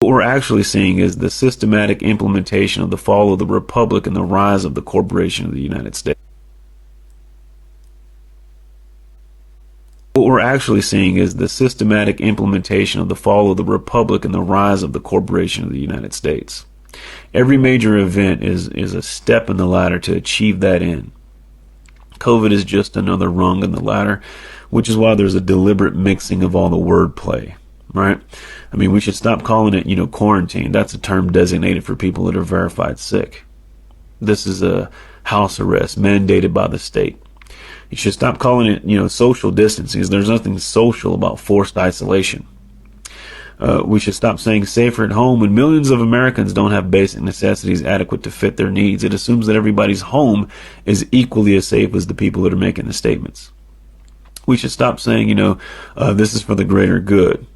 What we're actually seeing is the systematic implementation of the fall of the republic and the rise of the corporation of the United States. What we're actually seeing is the systematic implementation of the fall of the republic and the rise of the corporation of the United States. Every major event is a step in the ladder to achieve that end. COVID is just another rung in the ladder, which is why there's a deliberate mixing of all the wordplay, right? I mean, we should stop calling it, quarantine. That's a term designated for people that are verified sick. This is a house arrest mandated by the state. You should stop calling it, social distancing. There's nothing social about forced isolation. We should stop saying safer at home when millions of Americans don't have basic necessities adequate to fit their needs. It assumes that everybody's home is equally as safe as the people that are making the statements. We should stop saying, this is for the greater good,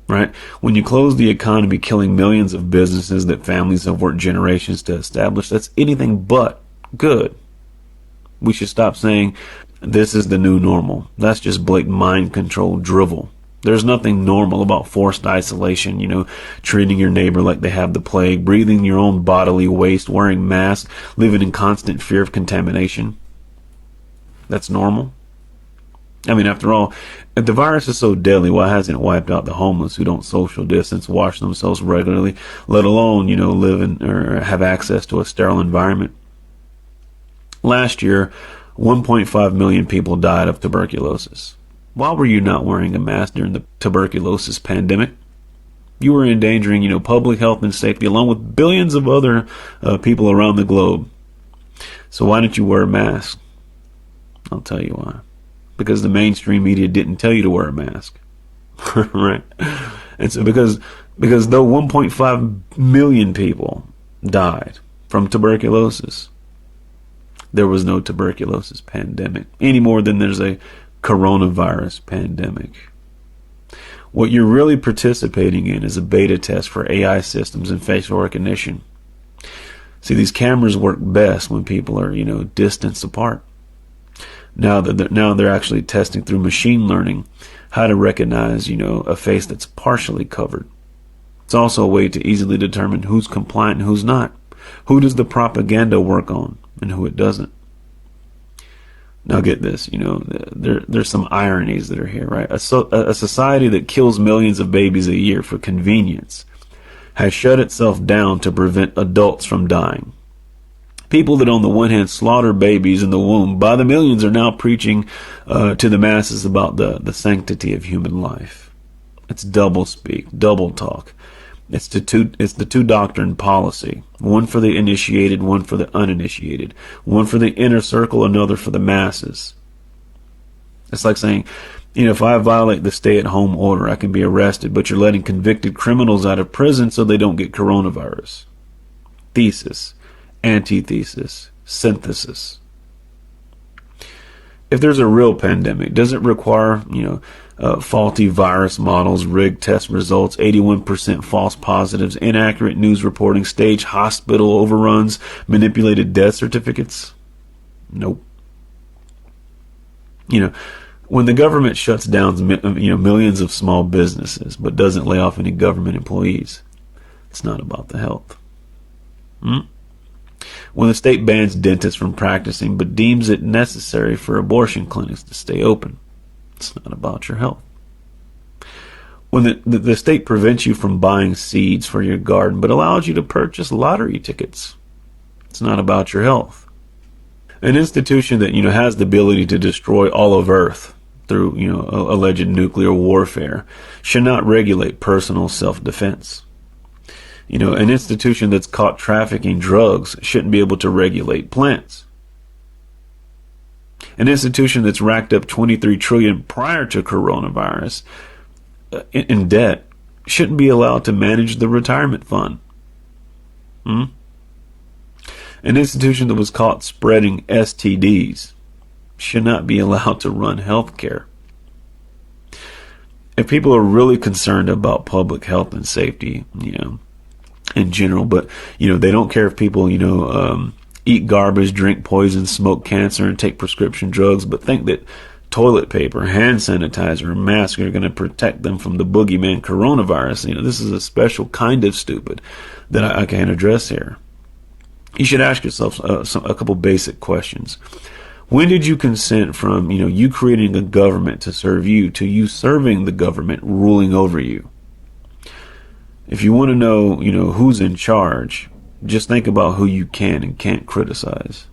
right? When you close the economy, killing millions of businesses that families have worked generations to establish, that's anything but good. We should stop saying this is the new normal. That's just blatant mind control drivel. There's nothing normal about forced isolation, treating your neighbor like they have the plague, breathing your own bodily waste, wearing masks, living in constant fear of contamination. That's normal. I mean, after all, if the virus is so deadly, why hasn't it wiped out the homeless who don't social distance, wash themselves regularly, let alone, live in or have access to a sterile environment? Last year, 1.5 million people died of tuberculosis. Why were you not wearing a mask during the tuberculosis pandemic? You were endangering, public health and safety along with billions of other people around the globe. So why didn't you wear a mask? I'll tell you why. Because the mainstream media didn't tell you to wear a mask. Right? And so because though 1.5 million people died from tuberculosis, there was no tuberculosis pandemic any more than there's a coronavirus pandemic. What you're really participating in is a beta test for AI systems and facial recognition. See, these cameras work best when people are, distance apart. Now they're actually testing through machine learning how to recognize, a face that's partially covered. It's also a way to easily determine who's compliant and who's not. Who does the propaganda work on and who it doesn't? Now get this, there's some ironies that are here, right? A society that kills millions of babies a year for convenience has shut itself down to prevent adults from dying. People that on the one hand slaughter babies in the womb by the millions are now preaching to the masses about the sanctity of human life. It's double speak, double talk. It's the two doctrine policy. One for the initiated, one for the uninitiated. One for the inner circle, another for the masses. It's like saying, if I violate the stay-at-home order, I can be arrested, but you're letting convicted criminals out of prison so they don't get coronavirus. Thesis, antithesis, synthesis. If there's a real pandemic, does it require, faulty virus models, rigged test results, 81% false positives, inaccurate news reporting, staged hospital overruns, manipulated death certificates? Nope. When the government shuts down, millions of small businesses, but doesn't lay off any government employees, it's not about the health. When the state bans dentists from practicing but deems it necessary for abortion clinics to stay open, it's not about your health. When the state prevents you from buying seeds for your garden but allows you to purchase lottery tickets, it's not about your health. An institution that has the ability to destroy all of Earth through alleged nuclear warfare should not regulate personal self-defense. An institution that's caught trafficking drugs shouldn't be able to regulate plants. An institution that's racked up $23 trillion prior to coronavirus in debt shouldn't be allowed to manage the retirement fund. An institution that was caught spreading STDs should not be allowed to run healthcare. If people are really concerned about public health and safety, in general, but they don't care if people eat garbage, drink poison, smoke cancer, and take prescription drugs, but think that toilet paper, hand sanitizer, and mask are going to protect them from the boogeyman coronavirus. This is a special kind of stupid that I can't address here. You should ask yourself a couple basic questions. When did you consent from, you creating a government to serve you to you serving the government ruling over you? If you want to know, who's in charge, just think about who you can and can't criticize.